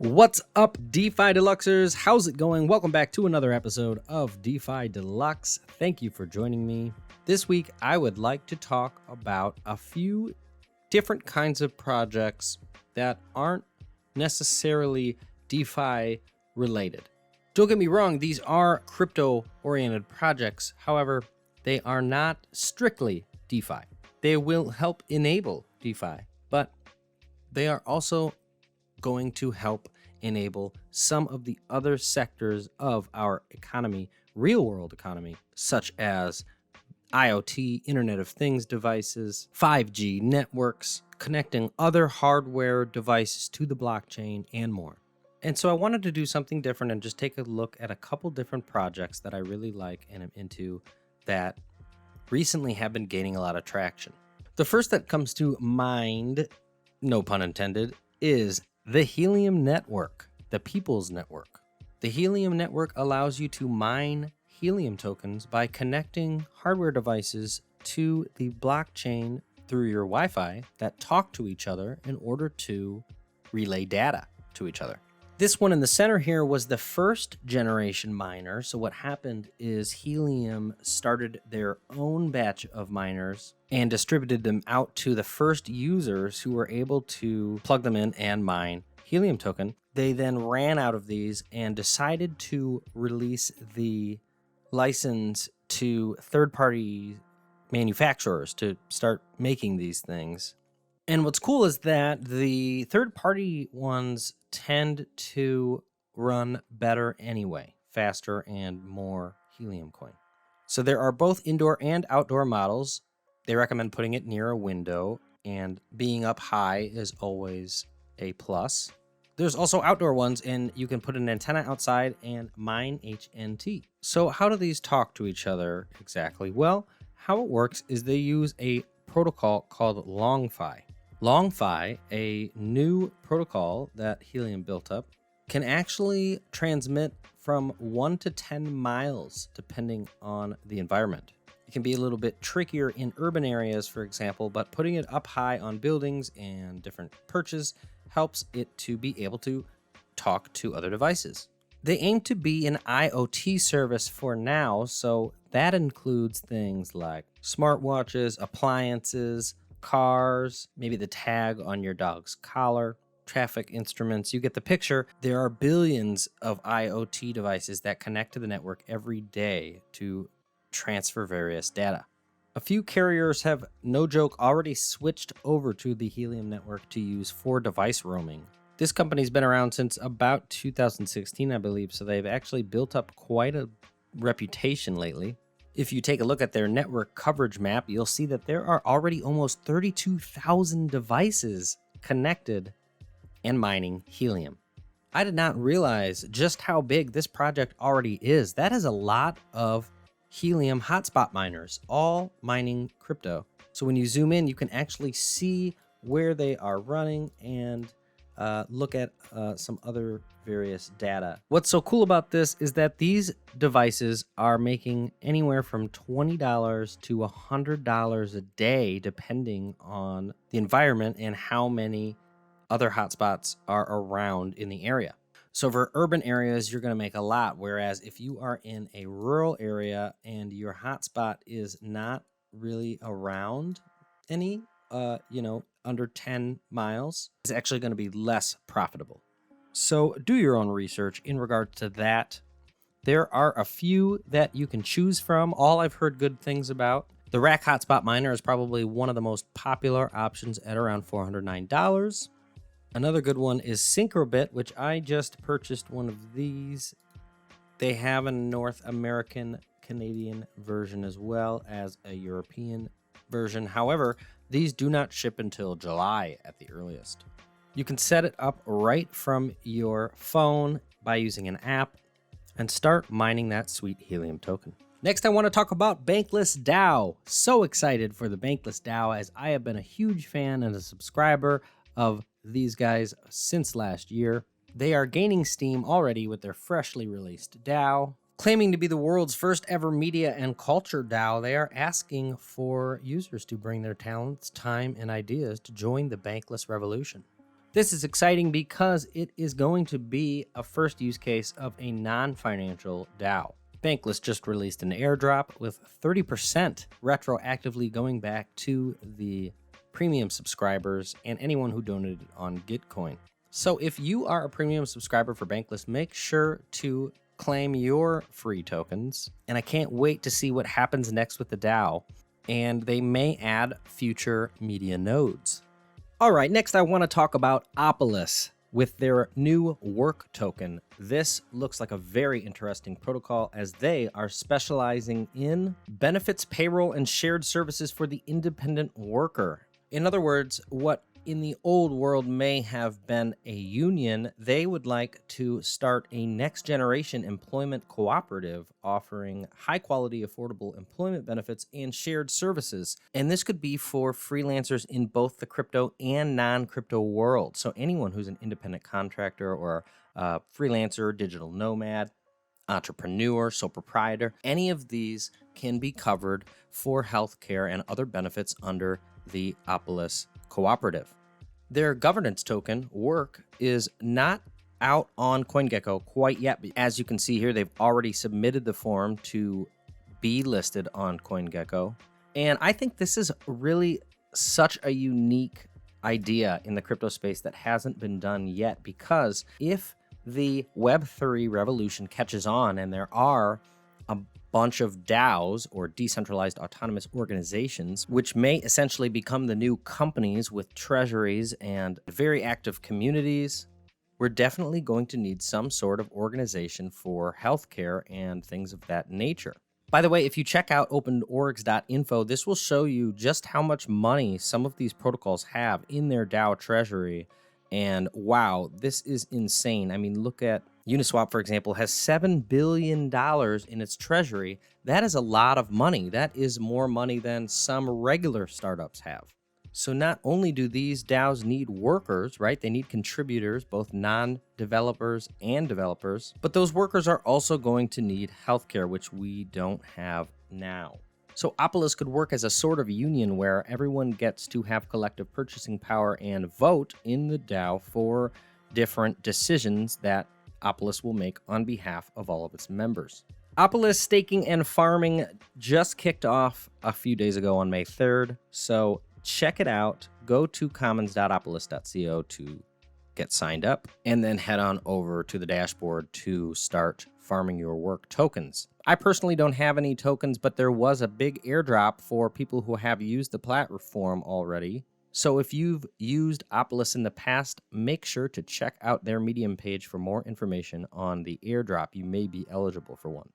What's up, DeFi Deluxers? How's it going? Welcome back to another episode of DeFi Deluxe. Thank you for joining me. This week, I would like to talk about a few different kinds of projects that aren't necessarily DeFi related. Don't get me wrong, these are crypto-oriented projects. However, they are not strictly DeFi. They will help enable DeFi, but they are also going to help enable some of the other sectors of our economy, real world economy, such as IoT, Internet of Things devices, 5G networks, connecting other hardware devices to the blockchain, and more. And so I wanted to do something different and just take a look at a couple different projects that I really like and am into that recently have been gaining a lot of traction. The first that comes to mind, no pun intended, is the Helium Network, the People's Network. The Helium Network allows you to mine helium tokens by connecting hardware devices to the blockchain through your Wi-Fi that talk to each other in order to relay data to each other. This one in the center here was the first generation miner. So what happened is Helium started their own batch of miners and distributed them out to the first users who were able to plug them in and mine Helium token. They then ran out of these and decided to release the license to third-party manufacturers to start making these things. And what's cool is that the third-party ones tend to run better anyway, faster and more Helium coin. So there are both indoor and outdoor models. They recommend putting it near a window, and being up high is always a plus. There's also outdoor ones, and you can put an antenna outside and mine HNT. So how do these talk to each other exactly? Well, how it works is they use a protocol called LongFi. LongFi, a new protocol that Helium built up, can actually transmit from 1 to 10 miles depending on the environment. It can be a little bit trickier in urban areas, for example, but putting it up high on buildings and different perches helps it to be able to talk to other devices. They aim to be an IoT service for now, so that includes things like smartwatches, appliances, cars, maybe the tag on your dog's collar, traffic instruments. You get the picture. There are billions of IoT devices that connect to the network every day to transfer various data. A few carriers have, no joke, already switched over to the Helium network to use for device roaming. This company's been around since about 2016, I believe, so they've actually built up quite a reputation lately. If you take a look at their network coverage map, you'll see that there are already almost 32,000 devices connected and mining Helium. I did not realize just how big this project already is. That is a lot of Helium hotspot miners, all mining crypto. So when you zoom in, you can actually see where they are running and look at some other various data. What's so cool about this is that these devices are making anywhere from $20 to $100 a day, depending on the environment and how many other hotspots are around in the area. So for urban areas, you're going to make a lot. Whereas if you are in a rural area and your hotspot is not really around any, under 10 miles, it's actually going to be less profitable. So do your own research in regards to that. There are a few that you can choose from. All I've heard good things about. The Rack Hotspot Miner is probably one of the most popular options at around $409. Another good one is Syncrobit, which I just purchased one of these. They have a North American Canadian version as well as a European version. However, these do not ship until July at the earliest. You can set it up right from your phone by using an app and start mining that sweet Helium token. Next, I want to talk about Bankless Dow. So excited for the Bankless Dow, as I have been a huge fan and a subscriber of these guys since last year. They are gaining steam already with their freshly released DAO. Claiming to be the world's first ever media and culture DAO, they are asking for users to bring their talents, time, and ideas to join the bankless revolution. This is exciting because it is going to be a first use case of a non-financial DAO. Bankless just released an airdrop with 30% retroactively going back to the premium subscribers and anyone who donated on Gitcoin. So if you are a premium subscriber for Bankless, make sure to claim your free tokens. And I can't wait to see what happens next with the DAO. And they may add future media nodes. All right, next I want to talk about Opolis with their new work token. This looks like a very interesting protocol as they are specializing in benefits, payroll, and shared services for the independent worker. In other words, what in the old world may have been a union, they would like to start a next generation employment cooperative offering high quality, affordable employment benefits and shared services. And this could be for freelancers in both the crypto and non-crypto world. So anyone who's an independent contractor or a freelancer, digital nomad, entrepreneur, sole proprietor, any of these can be covered for healthcare and other benefits under the Opolis cooperative. Their governance token, Work, is not out on CoinGecko quite yet. But as you can see here, they've already submitted the form to be listed on CoinGecko. And I think this is really such a unique idea in the crypto space that hasn't been done yet, because if the Web3 revolution catches on and there are a bunch of DAOs or decentralized autonomous organizations, which may essentially become the new companies with treasuries and very active communities, we're definitely going to need some sort of organization for healthcare and things of that nature. By the way, if you check out openorgs.info, this will show you just how much money some of these protocols have in their DAO treasury. And wow, this is insane. I mean, look at Uniswap, for example, has $7 billion in its treasury. That is a lot of money. That is more money than some regular startups have. So not only do these DAOs need workers, right? They need contributors, both non-developers and developers, but those workers are also going to need healthcare, which we don't have now. So Opolis could work as a sort of union where everyone gets to have collective purchasing power and vote in the DAO for different decisions that Opolis will make on behalf of all of its members. Opolis staking and farming just kicked off a few days ago on May 3rd, so check it out. Go to commons.opolis.co to get signed up, and then head on over to the dashboard to start farming your work tokens. I personally don't have any tokens, but there was a big airdrop for people who have used the platform already. So if you've used Opolis in the past, make sure to check out their Medium page for more information on the airdrop. You may be eligible for one.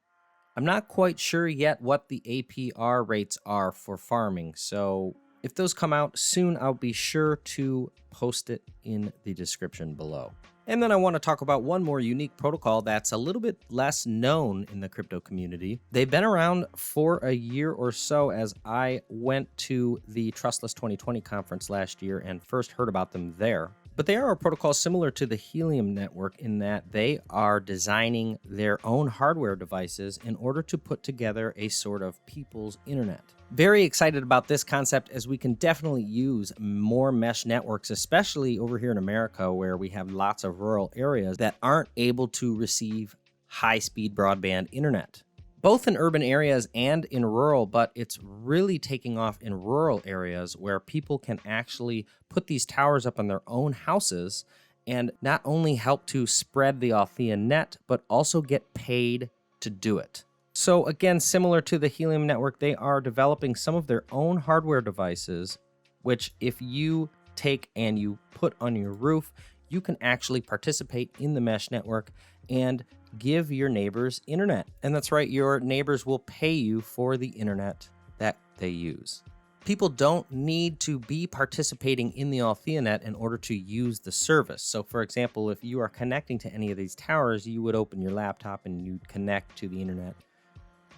I'm not quite sure yet what the APR rates are for farming, so if those come out soon, I'll be sure to post it in the description below. And then I want to talk about one more unique protocol that's a little bit less known in the crypto community. They've been around for a year or so, as I went to the Trustless 2020 conference last year and first heard about them there. But they are a protocol similar to the Helium Network in that they are designing their own hardware devices in order to put together a sort of people's internet. Very excited about this concept, as we can definitely use more mesh networks, especially over here in America where we have lots of rural areas that aren't able to receive high-speed broadband internet. Both in urban areas and in rural, but it's really taking off in rural areas where people can actually put these towers up on their own houses and not only help to spread the Althea net, but also get paid to do it. So again, similar to the Helium Network, they are developing some of their own hardware devices, which if you take and you put on your roof, you can actually participate in the mesh network and give your neighbors internet. And that's right, your neighbors will pay you for the internet that they use. People don't need to be participating in the Althea net in order to use the service. So for example, if you are connecting to any of these towers, you would open your laptop and you'd connect to the internet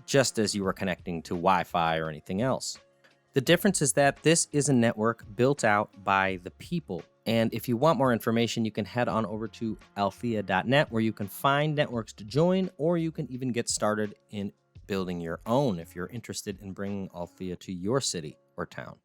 just as you were connecting to Wi-Fi or anything else. The difference is that this is a network built out by the people. And if you want more information, you can head on over to althea.net, where you can find networks to join, or you can even get started in building your own if you're interested in bringing Althea to your city or town.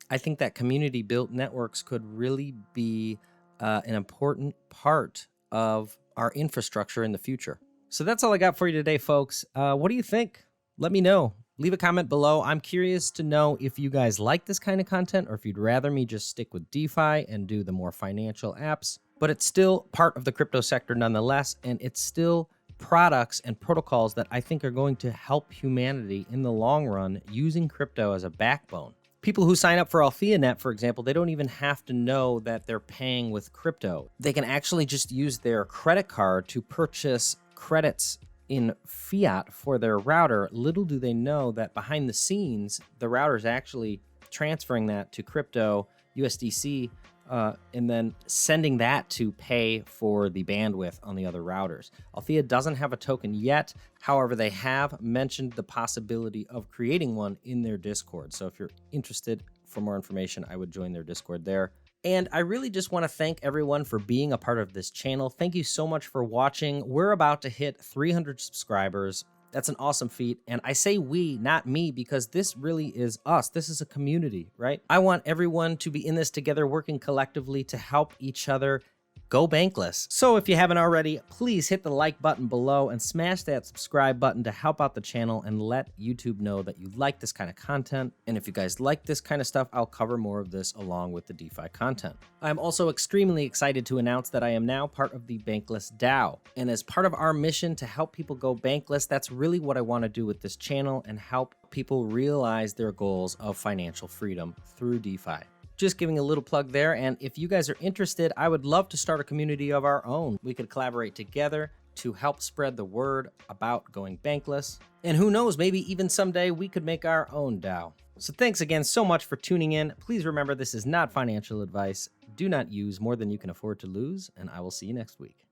I think that community-built networks could really be an important part of our infrastructure in the future. So that's all I got for you today, folks. What do you think? Let me know. Leave a comment below. I'm curious to know if you guys like this kind of content or if you'd rather me just stick with DeFi and do the more financial apps. But it's still part of the crypto sector nonetheless, and it's still products and protocols that I think are going to help humanity in the long run using crypto as a backbone. People who sign up for Althea, for example, they don't even have to know that they're paying with crypto. They can actually just use their credit card to purchase credits in fiat for their router. Little do they know that behind the scenes, the router is actually transferring that to crypto, USDC, and then sending that to pay for the bandwidth on the other routers. Althea doesn't have a token yet. However, they have mentioned the possibility of creating one in their Discord. So if you're interested for more information, I would join their Discord there. And I really just want to thank everyone for being a part of this channel. Thank you so much for watching. We're about to hit 300 subscribers. That's an awesome feat. And I say we, not me, because this really is us. This is a community, right? I want everyone to be in this together, working collectively to help each other go bankless. So if you haven't already, please hit the like button below and smash that subscribe button to help out the channel and let YouTube know that you like this kind of content. And if you guys like this kind of stuff, I'll cover more of this along with the DeFi content. I'm also extremely excited to announce that I am now part of the Bankless Dow. And as part of our mission to help people go bankless, that's really what I want to do with this channel and help people realize their goals of financial freedom through DeFi. Just giving a little plug there, and if you guys are interested, I would love to start a community of our own. We could collaborate together to help spread the word about going bankless. And who knows, maybe even someday we could make our own DAO. So thanks again so much for tuning in. Please remember, this is not financial advice. Do not use more than you can afford to lose, and I will see you next week.